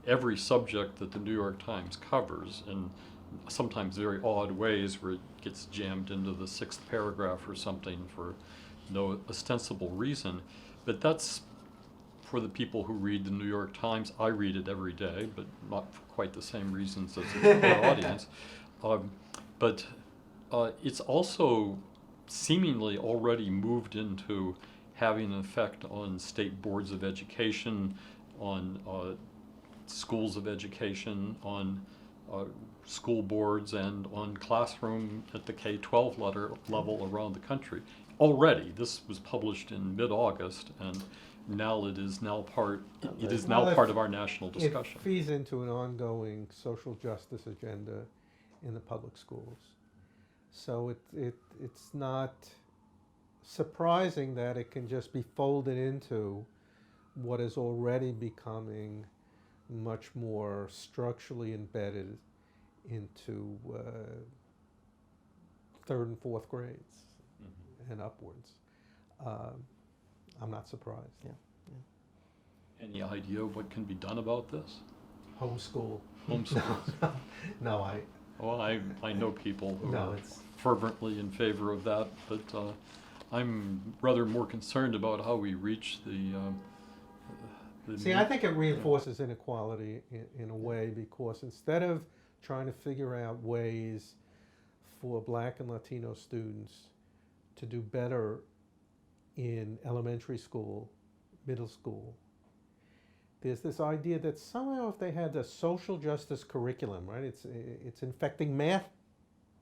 every subject that the New York Times covers in sometimes very odd ways, where it gets jammed into the 6th paragraph or something for no ostensible reason. But that's for the people who read the New York Times. I read it every day, but not for quite the same reasons as our audience. But it's also seemingly already moved into having an effect on state boards of education, on schools of education, on school boards, and on classroom at the K-12 level around the country. Already, this was published in mid-August, and now it is now part of our national discussion. It feeds into an ongoing social justice agenda in the public schools. So it's not surprising that it can just be folded into what is already becoming much more structurally embedded into third and fourth grades and upwards. I'm not surprised. Yeah. Any idea what can be done about this? Homeschool. Homeschool. No, Well, I know people who No, are it's- fervently in favor of that, but I'm rather more concerned about how we reach the See, I think it reinforces inequality in a way, because instead of trying to figure out ways for Black and Latino students to do better in elementary school, middle school, there's this idea that somehow if they had a social justice curriculum, right, it's infecting math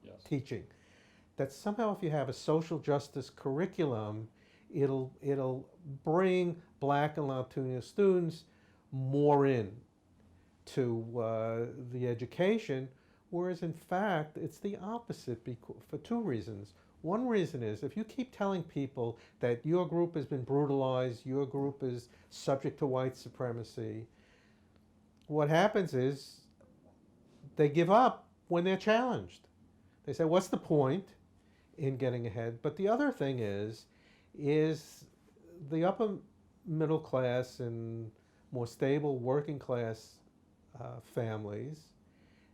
Yes. teaching, that somehow if you have a social justice curriculum, it'll bring Black and Latino students more in to the education, whereas in fact it's the opposite for two reasons. One reason is if you keep telling people that your group has been brutalized, your group is subject to white supremacy, what happens is they give up when they're challenged. They say, what's the point in getting ahead? But the other thing is the upper middle class and more stable working class families,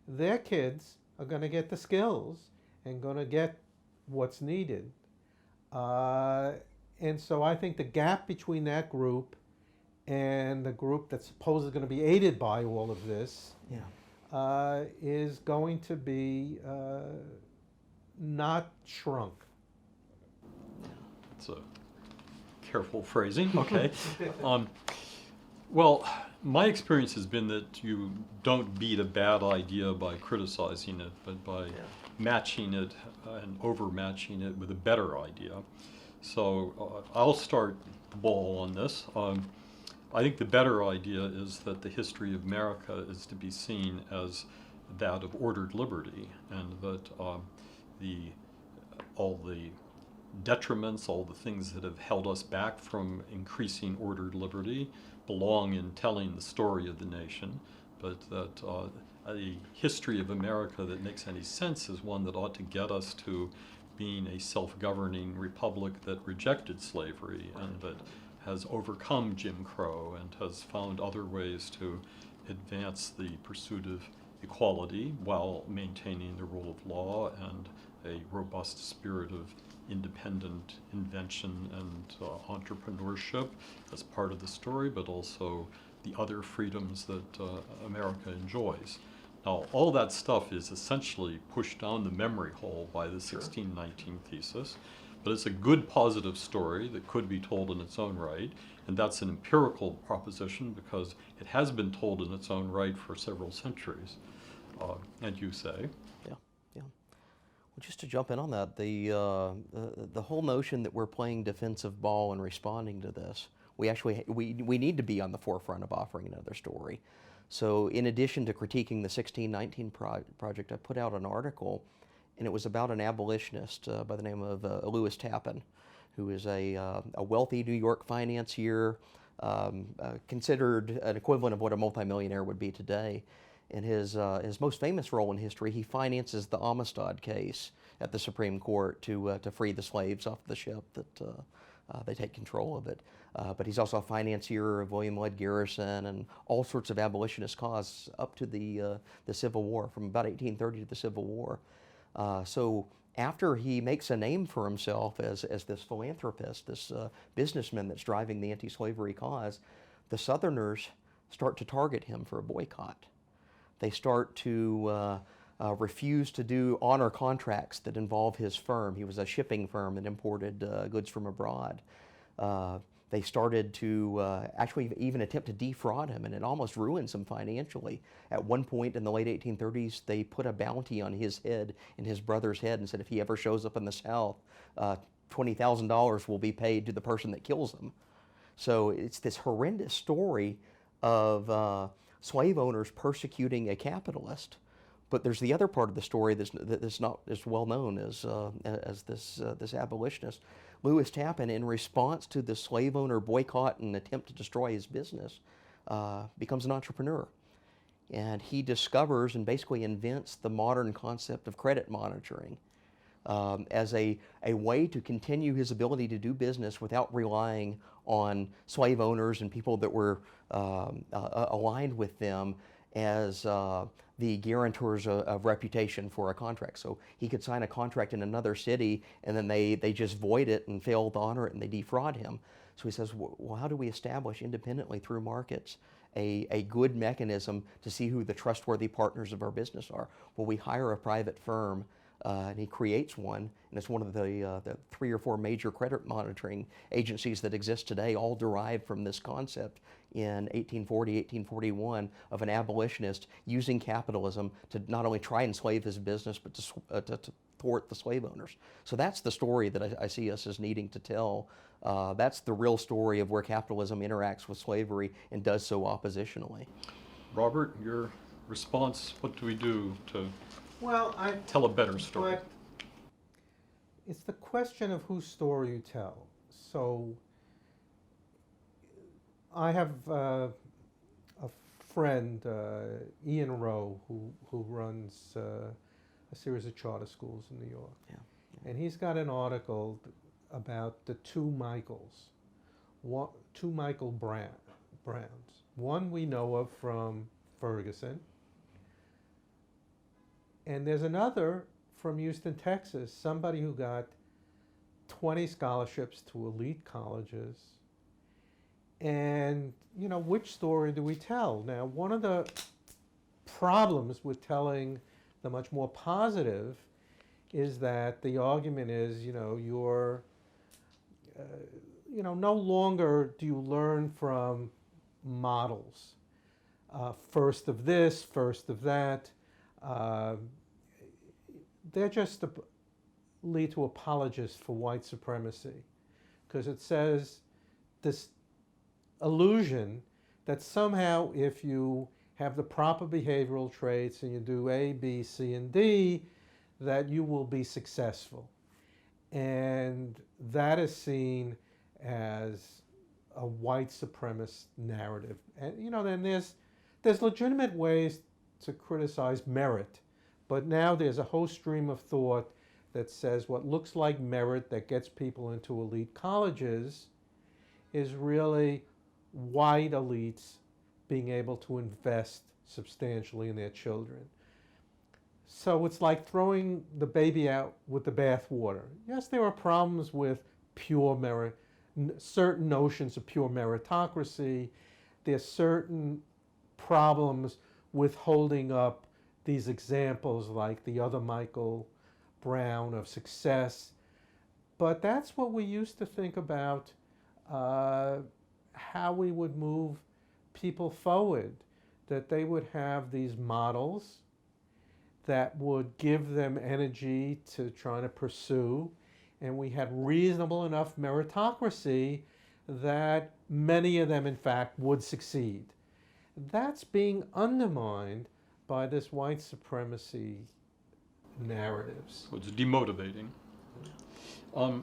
their kids are going to get the skills and going to get what's needed. And so I think the gap between that group and the group that's supposedly going to be aided by all of this is going to be not shrunk. It's a careful phrasing, okay. Well, my experience has been that you don't beat a bad idea by criticizing it, but by matching it and overmatching it with a better idea. So I'll start the ball on this. I think the better idea is that the history of America is to be seen as that of ordered liberty, and that all the detriments, all the things that have held us back from increasing ordered liberty belong in telling the story of the nation, but that a history of America that makes any sense is one that ought to get us to being a self-governing republic that rejected slavery and that has overcome Jim Crow and has found other ways to advance the pursuit of equality while maintaining the rule of law and a robust spirit of independent invention and entrepreneurship as part of the story, but also the other freedoms that America enjoys. Now, all that stuff is essentially pushed down the memory hole by the 1619 thesis, but it's a good positive story that could be told in its own right, and that's an empirical proposition because it has been told in its own right for several centuries, and you say. Well, just to jump in on that, the whole notion that we're playing defensive ball and responding to this, we need to be on the forefront of offering another story. So in addition to critiquing the 1619 project, I put out an article, and it was about an abolitionist by the name of Lewis Tappan, who is a wealthy New York financier, considered an equivalent of what a multimillionaire would be today. In his most famous role in history, he finances the Amistad case at the Supreme Court to free the slaves off the ship that they take control of it. But he's also a financier of William Lloyd Garrison and all sorts of abolitionist causes up to the Civil War, from about 1830 to the Civil War. So after he makes a name for himself as this philanthropist, this businessman that's driving the anti-slavery cause, the Southerners start to target him for a boycott. They start to refuse to do honor contracts that involve his firm. He was a shipping firm that imported goods from abroad. They started to actually even attempt to defraud him, and it almost ruins him financially. At one point in the late 1830s, they put a bounty on his head and his brother's head and said if he ever shows up in the South, $20,000 will be paid to the person that kills him. So it's this horrendous story of slave owners persecuting a capitalist. But there's the other part of the story that's not as well known as this abolitionist. Lewis Tappan, in response to the slave owner boycott and attempt to destroy his business, becomes an entrepreneur. And he discovers and basically invents the modern concept of credit monitoring as a way to continue his ability to do business without relying on slave owners and people that were aligned with them as the guarantors of reputation for a contract. So he could sign a contract in another city and then they just void it and fail to honor it and they defraud him. So he says, well, how do we establish independently through markets a good mechanism to see who the trustworthy partners of our business are? Well, we hire a private firm and he creates one, and it's one of the 3 or 4 major credit monitoring agencies that exist today, all derived from this concept in 1840, 1841 of an abolitionist using capitalism to not only try and enslave his business, but to thwart the slave owners. So that's the story that I see us as needing to tell. That's the real story of where capitalism interacts with slavery and does so oppositionally. Robert, your response, what do we do to Well, tell a better story? But it's the question of whose story you tell. So I have a friend, Ian Rowe, who runs a series of charter schools in New York. Yeah. And he's got an article about the two Michaels, two Michael Browns. One we know of from Ferguson, and there's another from Houston, Texas, somebody who got 20 scholarships to elite colleges. And, you know, which story do we tell? Now, one of the problems with telling the much more positive is that the argument is, you know, no longer do you learn from models. First of this, first of that. They're just lead to apologists for white supremacy, because it says this illusion that somehow if you have the proper behavioral traits and you do A, B, C, and D, that you will be successful. And that is seen as a white supremacist narrative. And, you know, then there's legitimate ways to criticize merit, but now there's a whole stream of thought that says what looks like merit that gets people into elite colleges is really white elites being able to invest substantially in their children. So it's like throwing the baby out with the bathwater. Yes, there are problems with pure merit, certain notions of pure meritocracy. There's certain problems with holding up these examples like the other Michael Brown of success. But that's what we used to think about how we would move people forward, that they would have these models that would give them energy to try to pursue, and we had reasonable enough meritocracy that many of them in fact would succeed. That's being undermined by this white supremacy narratives. So it's demotivating. Well,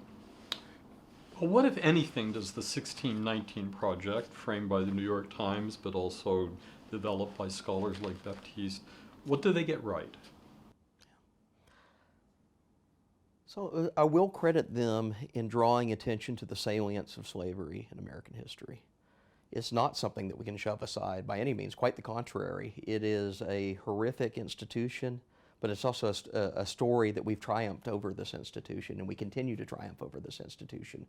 what, if anything, does the 1619 project, framed by the New York Times, but also developed by scholars like Baptiste, what do they get right? So I will credit them in drawing attention to the salience of slavery in American history. It's not something that we can shove aside by any means, quite the contrary. It is a horrific institution, but it's also a story that we've triumphed over this institution, and we continue to triumph over this institution.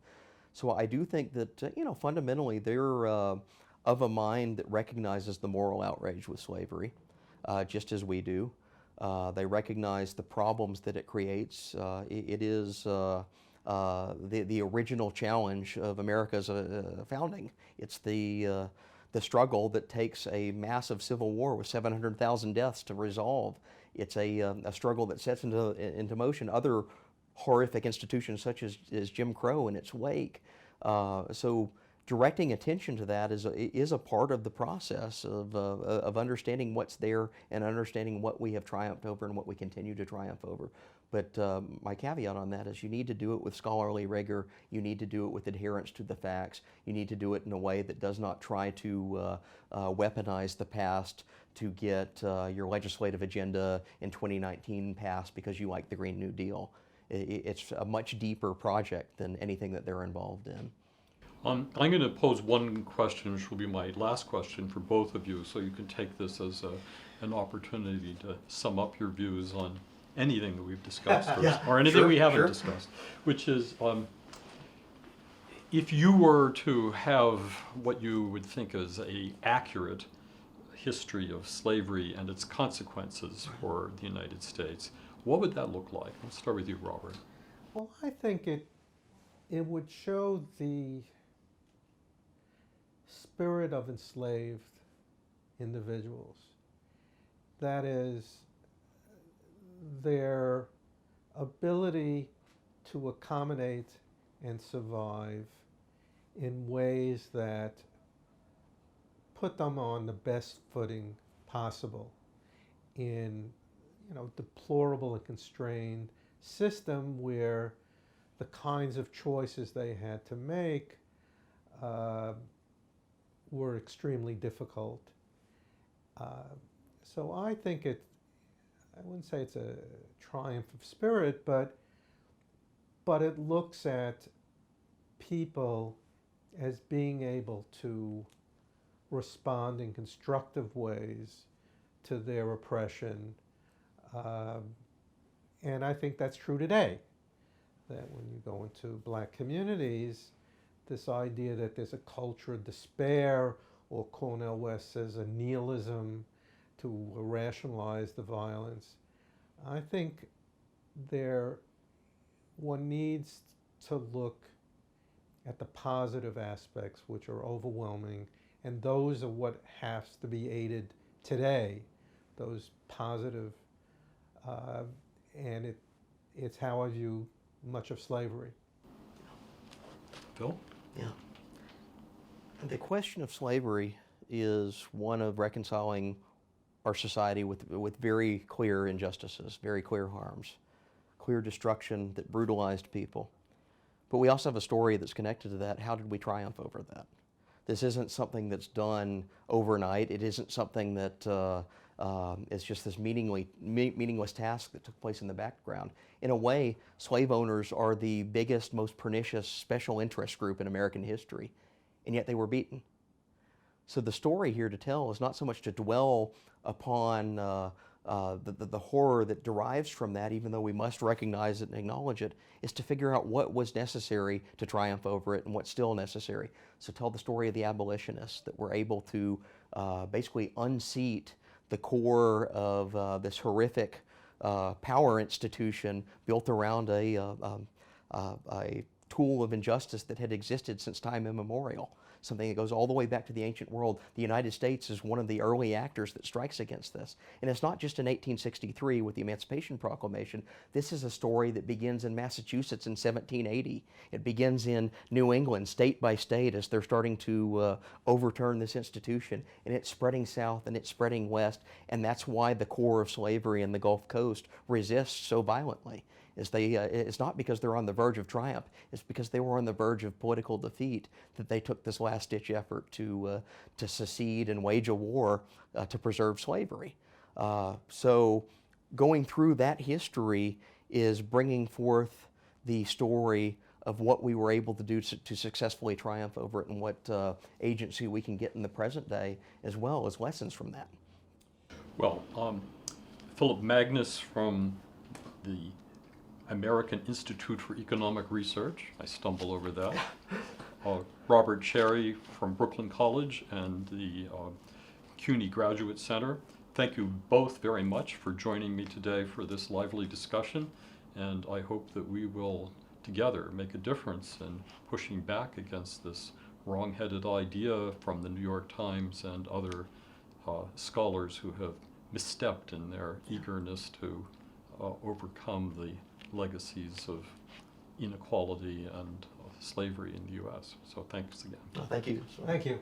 So I do think that, fundamentally they're of a mind that recognizes the moral outrage with slavery, just as we do. They recognize the problems that it creates. It is the original challenge of America's founding. It's the struggle that takes a massive civil war with 700,000 deaths to resolve. It's a struggle that sets into motion other horrific institutions such as Jim Crow in its wake. So directing attention to that is a part of the process of understanding what's there and understanding what we have triumphed over and what we continue to triumph over. But my caveat on that is you need to do it with scholarly rigor, you need to do it with adherence to the facts, you need to do it in a way that does not try to weaponize the past to get your legislative agenda in 2019 passed because you like the Green New Deal. It's a much deeper project than anything that they're involved in. I'm going to pose one question, which will be my last question for both of you, so you can take this as an opportunity to sum up your views on anything that we've discussed or anything we haven't discussed, which is if you were to have what you would think is a accurate history of slavery and its consequences for the United States, what would that look like? Let's start with you, Robert. Well, I think it would show the spirit of enslaved individuals. That is, their ability to accommodate and survive in ways that put them on the best footing possible in, deplorable and constrained system where the kinds of choices they had to make were extremely difficult. So I think I wouldn't say it's a triumph of spirit, but it looks at people as being able to respond in constructive ways to their oppression. And I think that's true today, that when you go into black communities, this idea that there's a culture of despair, or Cornel West says a nihilism to rationalize the violence. I think one needs to look at the positive aspects, which are overwhelming, and those are what has to be aided today, those positive, and it's how I view much of slavery. Phil? Yeah. The question of slavery is one of reconciling our society with very clear injustices, very clear harms, clear destruction that brutalized people. But we also have a story that's connected to that. How did we triumph over that? This isn't something that's done overnight. It isn't something that is just this meaningless task that took place in the background. In a way, slave owners are the biggest, most pernicious special interest group in American history, and yet they were beaten. So the story here to tell is not so much to dwell upon the horror that derives from that, even though we must recognize it and acknowledge it, is to figure out what was necessary to triumph over it and what's still necessary. So tell the story of the abolitionists that were able to basically unseat the core of this horrific power institution built around a tool of injustice that had existed since time immemorial. Something that goes all the way back to the ancient world. The United States is one of the early actors that strikes against this. And it's not just in 1863 with the Emancipation Proclamation. This is a story that begins in Massachusetts in 1780. It begins in New England, state by state, as they're starting to overturn this institution. And it's spreading south and it's spreading west. And that's why the core of slavery in the Gulf Coast resists so violently. It's not because they're on the verge of triumph, it's because they were on the verge of political defeat that they took this last-ditch effort to secede and wage a war to preserve slavery. So going through that history is bringing forth the story of what we were able to do to successfully triumph over it and what agency we can get in the present day, as well as lessons from that. Well, Philip Magness from the American Institute for Economic Research, I stumble over that. Robert Cherry from Brooklyn College and the CUNY Graduate Center. Thank you both very much for joining me today for this lively discussion, and I hope that we will together make a difference in pushing back against this wrong-headed idea from the New York Times and other scholars who have misstepped in their eagerness to overcome the legacies of inequality and of slavery in the U.S. So thanks again. Thank you. Thank you.